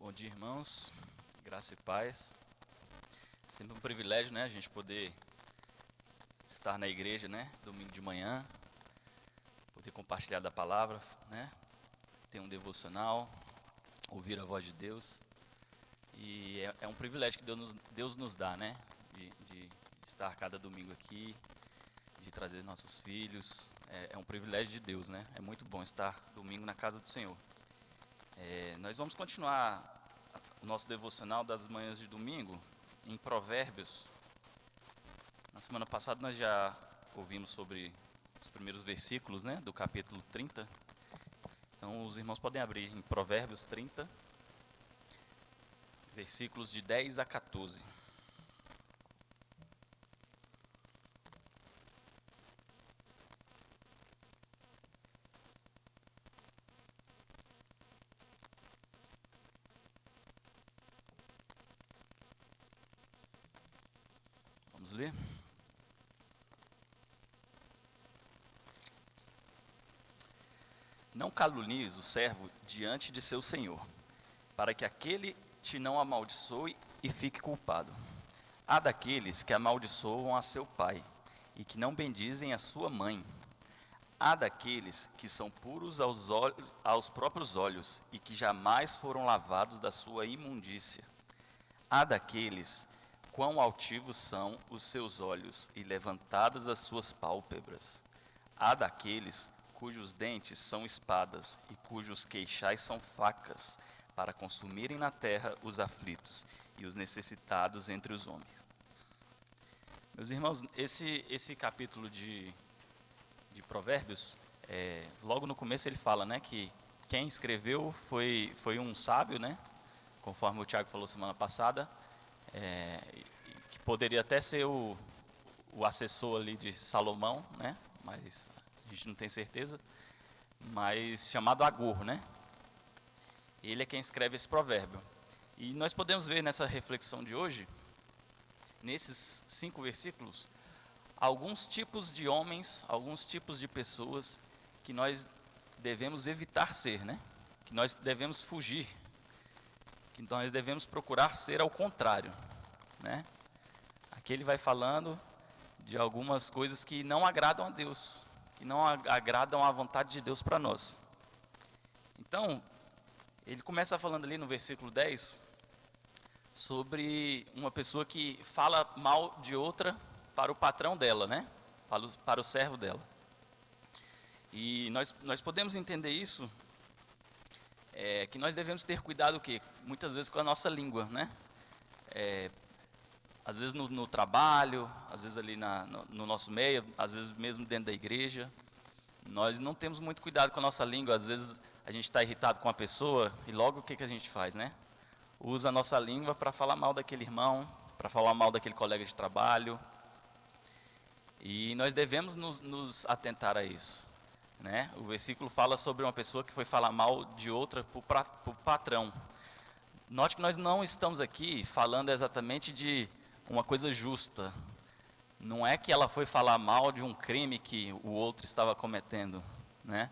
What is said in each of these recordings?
Bom dia, irmãos. Graça e paz. É sempre um privilégio, né, a gente poder estar na igreja, né, domingo de manhã, poder compartilhar da palavra, né, ter um devocional, ouvir a voz de Deus. E é um privilégio que Deus nos dá, né, de estar cada domingo aqui, de trazer nossos filhos. É um privilégio de Deus, né? É muito bom estar domingo na casa do Senhor. Nós vamos continuar o nosso devocional das manhãs de domingo em Provérbios. Na semana passada nós já ouvimos sobre os primeiros versículos, né, do capítulo 30. Então os irmãos podem abrir em Provérbios 30, versículos de 10 a 14. Vamos ler? Não calunies o servo diante de seu senhor, para que aquele te não amaldiçoe e fique culpado. Há daqueles que amaldiçoam a seu pai e que não bendizem a sua mãe. Há daqueles que são puros aos próprios olhos e que jamais foram lavados da sua imundícia. Há daqueles quão altivos são os seus olhos e levantadas as suas pálpebras. Há daqueles cujos dentes são espadas e cujos queixais são facas, para consumirem na terra os aflitos e os necessitados entre os homens. Meus irmãos, esse capítulo de Provérbios, logo no começo ele fala, né, que quem escreveu foi um sábio, né, conforme o Tiago falou semana passada, que poderia até ser o assessor ali de Salomão, né, mas a gente não tem certeza, mas chamado Agur, né? Ele é quem escreve esse provérbio. E nós podemos ver nessa reflexão de hoje, nesses 5 versículos, alguns tipos de homens, alguns tipos de pessoas que nós devemos evitar ser, né? Que nós devemos fugir, que nós devemos procurar ser ao contrário, né? Aqui ele vai falando de algumas coisas que não agradam a Deus, que não agradam à vontade de Deus para nós. Então, ele começa falando ali no versículo 10 sobre uma pessoa que fala mal de outra para o patrão dela, né? Para o servo dela. E nós podemos entender isso, que nós devemos ter cuidado o quê? Muitas vezes com a nossa língua, né? Às vezes no trabalho, às vezes ali no nosso meio, às vezes mesmo dentro da igreja. Nós não temos muito cuidado com a nossa língua. Às vezes a gente está irritado com a pessoa e logo o que a gente faz, né? Usa a nossa língua para falar mal daquele irmão, para falar mal daquele colega de trabalho. E nós devemos nos atentar a isso, né? O versículo fala sobre uma pessoa que foi falar mal de outra para o patrão. Note que nós não estamos aqui falando exatamente de uma coisa justa. Não é que ela foi falar mal de um crime que o outro estava cometendo, né?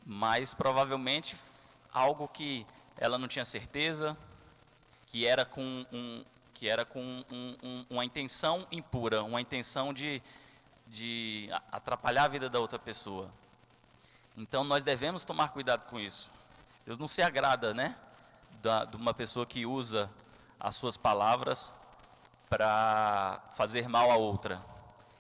Mas provavelmente algo que ela não tinha certeza, que era com uma intenção impura, uma intenção de atrapalhar a vida da outra pessoa. Então nós devemos tomar cuidado com isso. Deus não se agrada, né, de uma pessoa que usa as suas palavras para fazer mal a outra.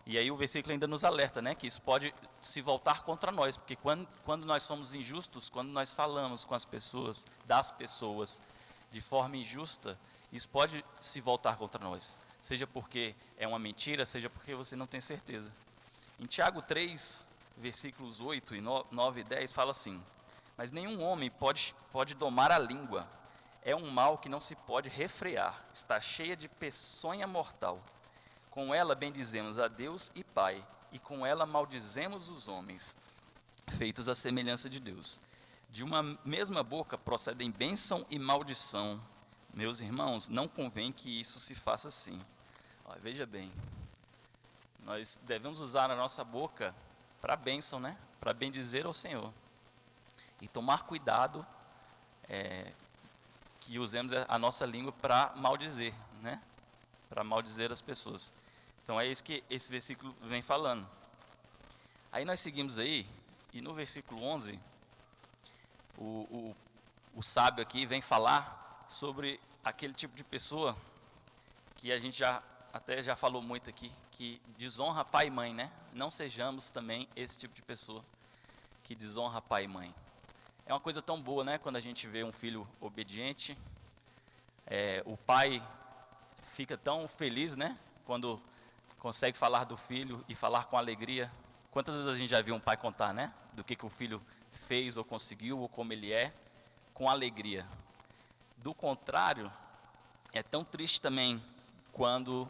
E aí o versículo ainda nos alerta, né, que isso pode se voltar contra nós, porque quando nós somos injustos, quando nós falamos com as pessoas, das pessoas, de forma injusta, isso pode se voltar contra nós. Seja porque é uma mentira, seja porque você não tem certeza. Em Tiago 3, versículos 8, 9 e 10, fala assim: mas nenhum homem pode domar a língua. É um mal que não se pode refrear, está cheia de peçonha mortal. Com ela bendizemos a Deus e Pai, e com ela maldizemos os homens, feitos à semelhança de Deus. De uma mesma boca procedem bênção e maldição. Meus irmãos, não convém que isso se faça assim. Veja bem, nós devemos usar a nossa boca para bênção, né? Para bendizer ao Senhor. E tomar cuidado que usemos a nossa língua para maldizer, né? Para maldizer as pessoas. Então é isso que esse versículo vem falando. Aí nós seguimos aí, e no versículo 11, o sábio aqui vem falar sobre aquele tipo de pessoa que a gente já falou muito aqui, que desonra pai e mãe, né? Não sejamos também esse tipo de pessoa que desonra pai e mãe. É uma coisa tão boa, né? Quando a gente vê um filho obediente, o pai fica tão feliz, né? Quando consegue falar do filho e falar com alegria. Quantas vezes a gente já viu um pai contar, né? Do que o filho fez ou conseguiu, ou como ele é, com alegria. Do contrário, é tão triste também quando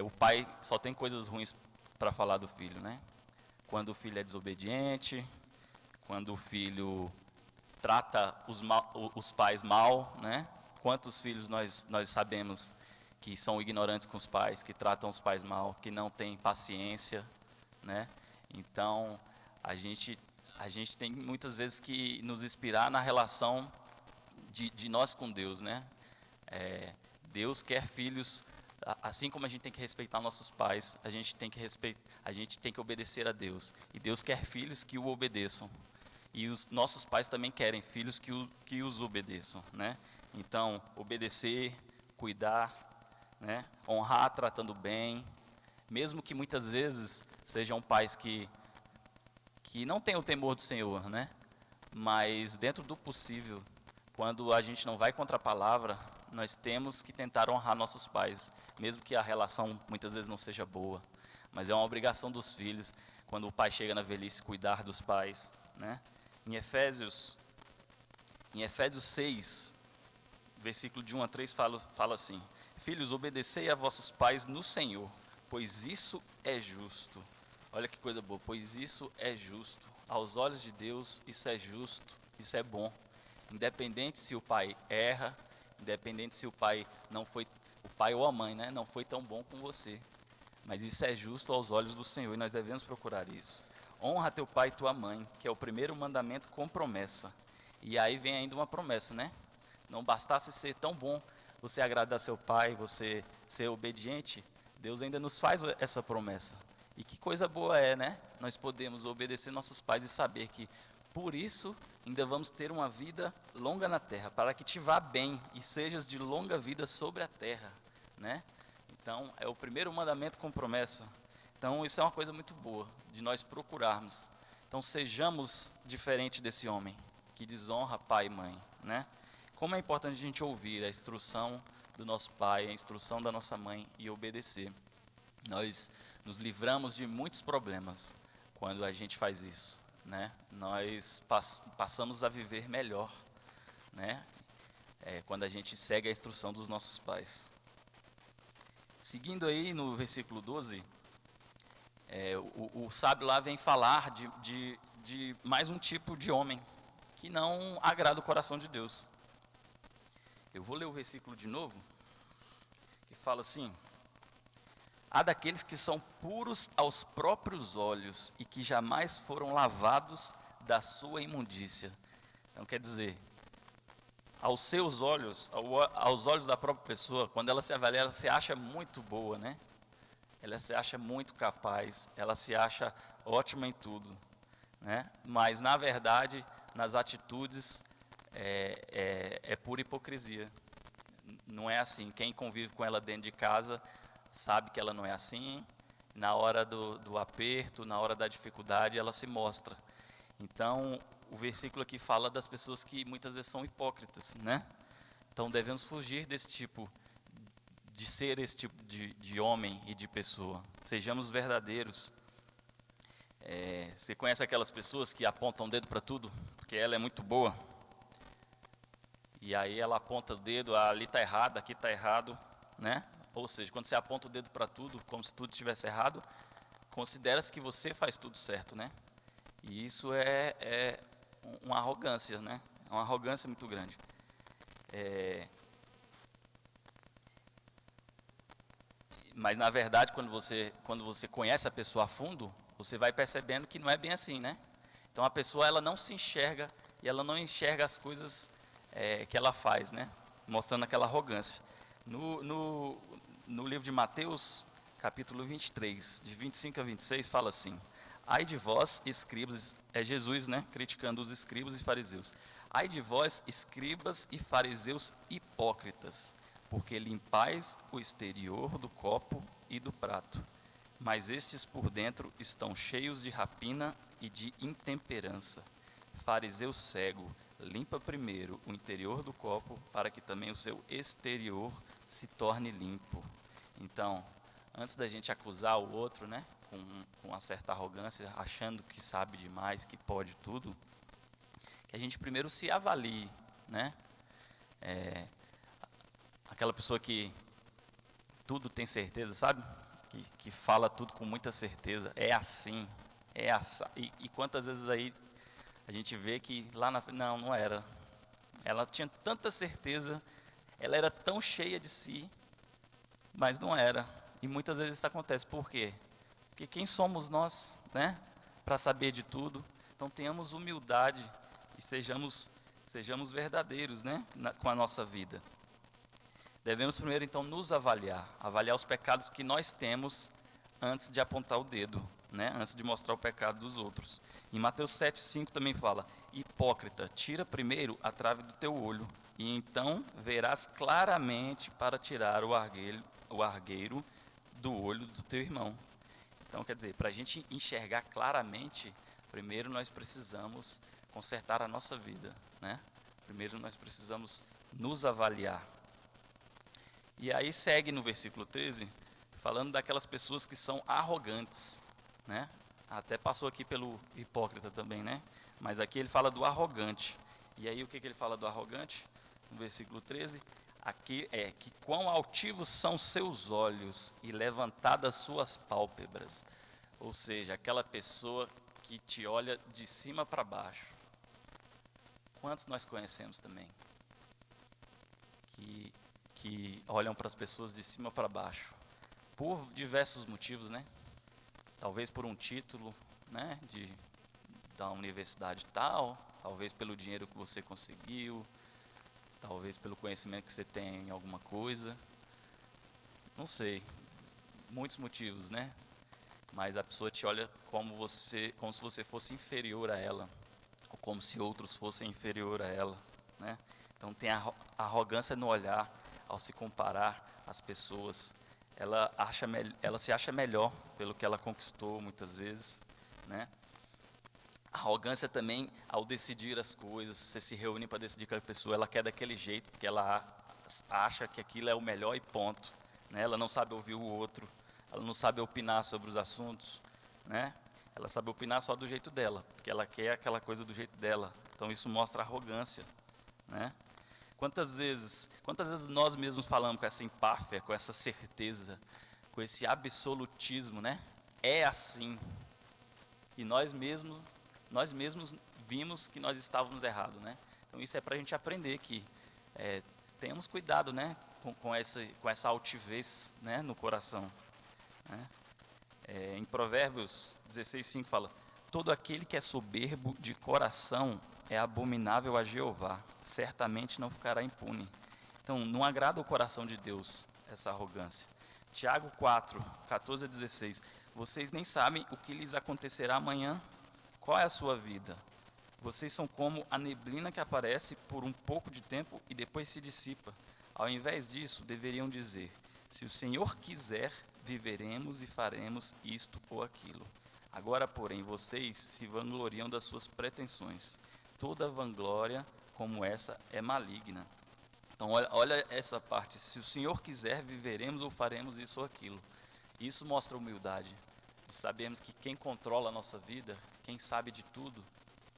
o pai só tem coisas ruins para falar do filho, né? Quando o filho é desobediente, quando o filho trata os pais mal, né? Quantos filhos nós sabemos que são ignorantes com os pais, que tratam os pais mal, que não têm paciência, né? Então, a gente tem muitas vezes que nos inspirar na relação de nós com Deus, né? Deus quer filhos, assim como a gente tem que respeitar nossos pais, a gente tem que obedecer a Deus. E Deus quer filhos que o obedeçam. E os nossos pais também querem filhos que os obedeçam, né? Então, obedecer, cuidar, né? Honrar tratando bem, mesmo que muitas vezes sejam pais que não têm o temor do Senhor, né? Mas dentro do possível, quando a gente não vai contra a palavra, nós temos que tentar honrar nossos pais, mesmo que a relação muitas vezes não seja boa. Mas é uma obrigação dos filhos, quando o pai chega na velhice, cuidar dos pais, né? Em Efésios 6, versículo de 1 a 3, fala assim: Filhos, obedecei a vossos pais no Senhor, pois isso é justo. Olha que coisa boa, pois isso é justo. Aos olhos de Deus, isso é justo, isso é bom. Independente se o pai erra, independente se o pai ou a mãe, né, não foi tão bom com você. Mas isso é justo aos olhos do Senhor e nós devemos procurar isso. Honra teu pai e tua mãe, que é o primeiro mandamento com promessa. E aí vem ainda uma promessa, né? Não bastasse ser tão bom você agradar seu pai, você ser obediente, Deus ainda nos faz essa promessa. E que coisa boa é, né? Nós podemos obedecer nossos pais e saber que, por isso, ainda vamos ter uma vida longa na terra, para que te vá bem e sejas de longa vida sobre a terra, né? Então, é o primeiro mandamento com promessa. Então, isso é uma coisa muito boa, de nós procurarmos. Então, sejamos diferente desse homem, que desonra pai e mãe, né? Como é importante a gente ouvir a instrução do nosso pai, a instrução da nossa mãe e obedecer. Nós nos livramos de muitos problemas quando a gente faz isso, né? Nós passamos a viver melhor, né? Quando a gente segue a instrução dos nossos pais. Seguindo aí no versículo 12, o sábio lá vem falar de mais um tipo de homem que não agrada o coração de Deus. Eu vou ler o versículo de novo, que fala assim: Há daqueles que são puros aos próprios olhos e que jamais foram lavados da sua imundícia. Então quer dizer, aos seus olhos, aos olhos da própria pessoa, quando ela se avalia, ela se acha muito boa, né? Ela se acha muito capaz, ela se acha ótima em tudo, né? Mas na verdade, nas atitudes, é pura hipocrisia. Não é assim. Quem convive com ela dentro de casa sabe que ela não é assim. Na hora do aperto, na hora da dificuldade, ela se mostra. Então, o versículo aqui fala das pessoas que muitas vezes são hipócritas, né? Então, devemos fugir desse tipo, de ser esse tipo de homem e de pessoa. Sejamos verdadeiros. Você conhece aquelas pessoas que apontam o dedo para tudo, porque ela é muito boa? E aí ela aponta o dedo, ali está errado, aqui está errado, né? Ou seja, quando você aponta o dedo para tudo, como se tudo estivesse errado, considera-se que você faz tudo certo, né? E isso é uma arrogância, né? É uma arrogância muito grande. Mas na verdade, quando você conhece a pessoa a fundo, você vai percebendo que não é bem assim, né? Então a pessoa ela não se enxerga e ela não enxerga as coisas que ela faz, né? Mostrando aquela arrogância. No livro de Mateus, capítulo 23, de 25 a 26, fala assim: ai de vós, escribas, é Jesus, né, criticando os escribas e fariseus. Ai de vós, escribas e fariseus hipócritas, porque limpais o exterior do copo e do prato, mas estes por dentro estão cheios de rapina e de intemperança. Fariseu cego, limpa primeiro o interior do copo, para que também o seu exterior se torne limpo. Então, antes da gente acusar o outro, né, com uma certa arrogância, achando que sabe demais, que pode tudo, que a gente primeiro se avalie, né? Aquela pessoa que tudo tem certeza, sabe? Que fala tudo com muita certeza, é assim, é essa. E quantas vezes aí a gente vê que lá na frente, não era. Ela tinha tanta certeza, ela era tão cheia de si, mas não era. E muitas vezes isso acontece. Por quê? Porque quem somos nós, né? Para saber de tudo. Então tenhamos humildade e sejamos verdadeiros, né? Com a nossa vida. Devemos primeiro então nos avaliar os pecados que nós temos antes de apontar o dedo, né? Antes de mostrar o pecado dos outros. Em Mateus 7,5 também fala: hipócrita, tira primeiro a trave do teu olho, e então verás claramente para tirar o argueiro do olho do teu irmão. Então, quer dizer, para a gente enxergar claramente, primeiro nós precisamos consertar a nossa vida, né? Primeiro nós precisamos nos avaliar. E aí segue no versículo 13, falando daquelas pessoas que são arrogantes, né? Até passou aqui pelo hipócrita também, né? Mas aqui ele fala do arrogante. E aí o que ele fala do arrogante? No versículo 13, aqui é que quão altivos são seus olhos e levantadas suas pálpebras. Ou seja, aquela pessoa que te olha de cima para baixo. Quantos nós conhecemos também? Que olham para as pessoas de cima para baixo. Por diversos motivos, né? Talvez por um título, né, da universidade tal, talvez pelo dinheiro que você conseguiu, talvez pelo conhecimento que você tem em alguma coisa, não sei, muitos motivos, né? Mas a pessoa te olha como se você fosse inferior a ela, ou como se outros fossem inferior a ela, né? Então tem a arrogância no olhar ao se comparar às pessoas. Ela se acha melhor pelo que ela conquistou muitas vezes, né? A arrogância também ao decidir as coisas. Você se reúne para decidir com a pessoa, ela quer daquele jeito porque ela acha que aquilo é o melhor e ponto, né? Ela não sabe ouvir o outro, ela não sabe opinar sobre os assuntos, né? Ela sabe opinar só do jeito dela, porque ela quer aquela coisa do jeito dela. Então isso mostra arrogância, né? Quantas vezes nós mesmos falamos com essa empáfia, com essa certeza, com esse absolutismo, né? É assim. E nós mesmos vimos que nós estávamos errados, né? Então isso é para a gente aprender que tenhamos cuidado, né? Com essa altivez, né? No coração, né? Em Provérbios 16:5 fala: todo aquele que é soberbo de coração é abominável a Jeová, certamente não ficará impune. Então, não agrada o coração de Deus essa arrogância. Tiago 4, 14 a 16. Vocês nem sabem o que lhes acontecerá amanhã. Qual é a sua vida? Vocês são como a neblina que aparece por um pouco de tempo e depois se dissipa. Ao invés disso, deveriam dizer: se o Senhor quiser, viveremos e faremos isto ou aquilo. Agora, porém, vocês se vangloriam das suas pretensões. Toda vanglória como essa é maligna. Então, olha essa parte. Se o Senhor quiser, viveremos ou faremos isso ou aquilo. Isso mostra humildade. Sabemos que quem controla a nossa vida, quem sabe de tudo,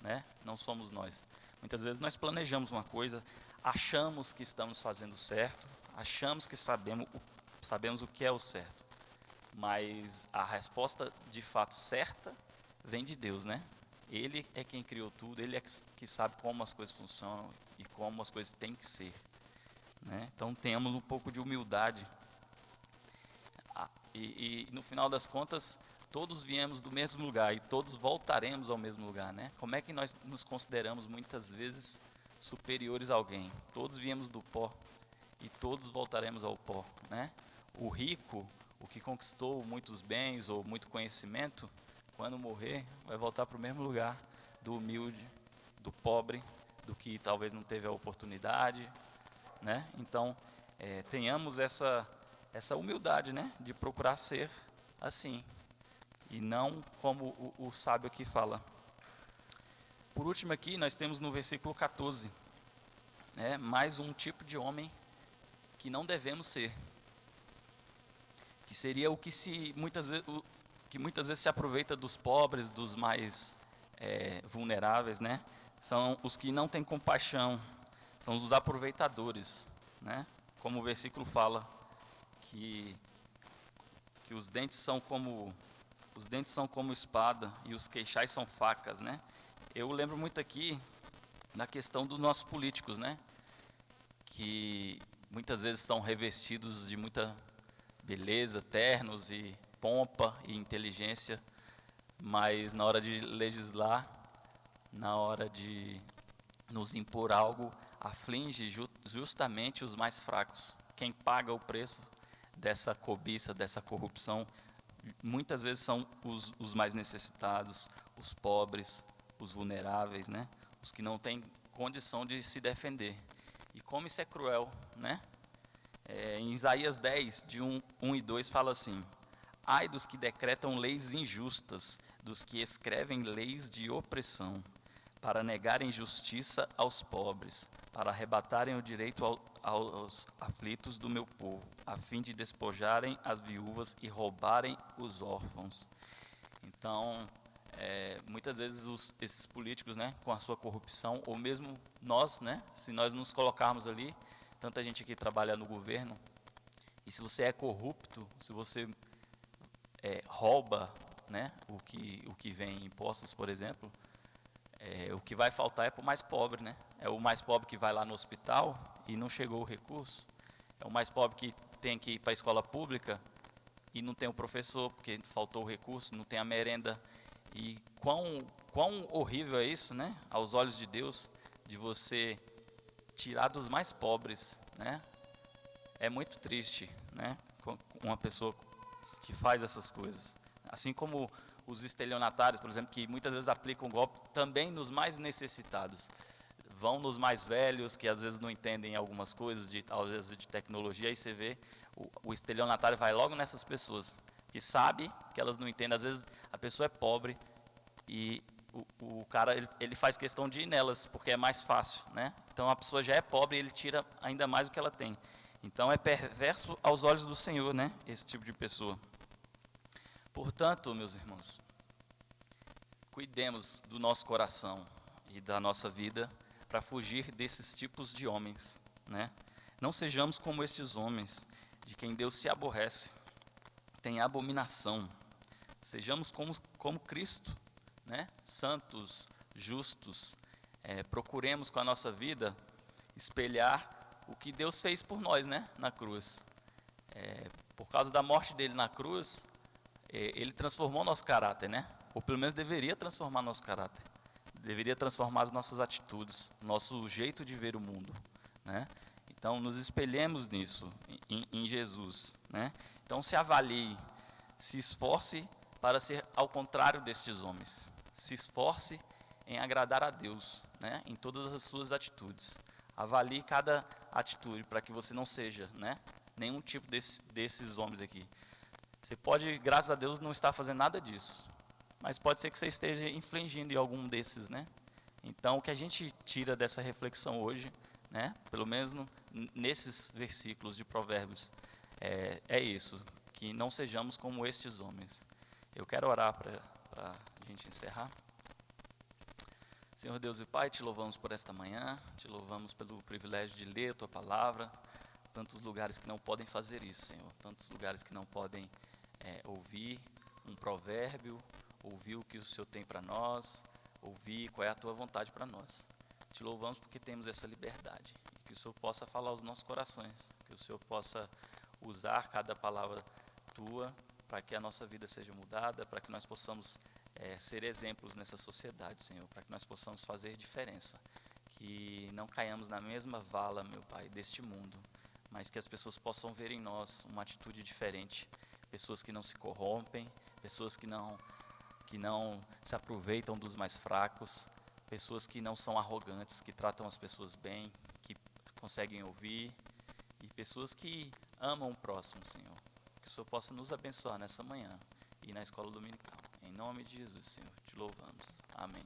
né, não somos nós. Muitas vezes nós planejamos uma coisa, achamos que estamos fazendo certo, achamos que sabemos o que é o certo. Mas a resposta de fato certa vem de Deus, né? Ele é quem criou tudo, ele é que sabe como as coisas funcionam e como as coisas têm que ser, né? Então tenhamos um pouco de humildade. E no final das contas, todos viemos do mesmo lugar e todos voltaremos ao mesmo lugar, né? Como é que nós nos consideramos muitas vezes superiores a alguém. Todos viemos do pó e todos voltaremos ao pó, né? O rico, o que conquistou muitos bens ou muito conhecimento, quando morrer, vai voltar para o mesmo lugar do humilde, do pobre, do que talvez não teve a oportunidade, né? Então, tenhamos essa humildade, né? De procurar ser assim, e não como o sábio aqui fala. Por último aqui, nós temos no versículo 14, mais um tipo de homem que não devemos ser, que seria o que muitas vezes se aproveita dos pobres, dos mais vulneráveis, né? São os que não têm compaixão, são os aproveitadores, né? Como o versículo fala, que os dentes são como espada e os queixais são facas, né? Eu lembro muito aqui da questão dos nossos políticos, né? Que muitas vezes são revestidos de muita beleza, ternos e pompa e inteligência, mas na hora de legislar, na hora de nos impor algo, aflige justamente os mais fracos. Quem paga o preço dessa cobiça, dessa corrupção, muitas vezes são os mais necessitados, os pobres, os vulneráveis, né? Os que não têm condição de se defender. E como isso é cruel, né? Em Isaías 10, de 1 e 2, fala assim: ai dos que decretam leis injustas, dos que escrevem leis de opressão, para negarem justiça aos pobres, para arrebatarem o direito aos aflitos do meu povo, a fim de despojarem as viúvas e roubarem os órfãos. Então, muitas vezes esses políticos, né, com a sua corrupção, ou mesmo nós, né, se nós nos colocarmos ali, tanta gente aqui trabalha no governo, e se você é corrupto, se você rouba, né, o que vem em impostos, por exemplo, o que vai faltar é para o mais pobre, né? É o mais pobre que vai lá no hospital e não chegou o recurso. É o mais pobre que tem que ir para a escola pública e não tem o professor porque faltou o recurso, não tem a merenda. E quão horrível é isso, né? Aos olhos de Deus, de você tirar dos mais pobres, né? É muito triste, né? Uma pessoa que faz essas coisas. Assim como os estelionatários, por exemplo, que muitas vezes aplicam golpe também nos mais necessitados. Vão nos mais velhos, que às vezes não entendem algumas coisas, às vezes de tecnologia, aí você vê, o estelionatário vai logo nessas pessoas, que sabe que elas não entendem. Às vezes a pessoa é pobre e o cara ele faz questão de ir nelas, porque é mais fácil, né? Então a pessoa já é pobre e ele tira ainda mais do que ela tem. Então é perverso aos olhos do Senhor, né? Esse tipo de pessoa. Portanto, meus irmãos, cuidemos do nosso coração e da nossa vida para fugir desses tipos de homens, né? Não sejamos como estes homens, de quem Deus se aborrece, tem abominação. Sejamos como Cristo, né? Santos, justos. Procuremos com a nossa vida espelhar o que Deus fez por nós, né? Na cruz. Por causa da morte dele na cruz, ele transformou nosso caráter, né? Ou pelo menos deveria transformar nosso caráter. Deveria transformar as nossas atitudes, nosso jeito de ver o mundo, né? Então, nos espelhemos nisso, em Jesus, né? Então, se avalie, se esforce para ser ao contrário destes homens. Se esforce em agradar a Deus, né? Em todas as suas atitudes. Avalie cada atitude para que você não seja, né? Nenhum tipo desses homens aqui. Você pode, graças a Deus, não estar fazendo nada disso, mas pode ser que você esteja infligindo em algum desses, né? Então, o que a gente tira dessa reflexão hoje, né? Pelo menos nesses versículos de Provérbios, é isso, que não sejamos como estes homens. Eu quero orar para a gente encerrar. Senhor Deus e Pai, te louvamos por esta manhã, te louvamos pelo privilégio de ler a Tua Palavra, tantos lugares que não podem fazer isso, Senhor, tantos lugares que não podem ouvir um provérbio, ouvir o que o Senhor tem para nós, ouvir qual é a Tua vontade para nós. Te louvamos porque temos essa liberdade, e que o Senhor possa falar aos nossos corações, que o Senhor possa usar cada palavra Tua para que a nossa vida seja mudada, para que nós possamos ser exemplos nessa sociedade, Senhor, para que nós possamos fazer diferença, que não caiamos na mesma vala, meu Pai, deste mundo, mas que as pessoas possam ver em nós uma atitude diferente, pessoas que não se corrompem, pessoas que não se aproveitam dos mais fracos, pessoas que não são arrogantes, que tratam as pessoas bem, que conseguem ouvir, e pessoas que amam o próximo, Senhor. Que o Senhor possa nos abençoar nessa manhã e na escola dominical. Em nome de Jesus, Senhor, te louvamos. Amém.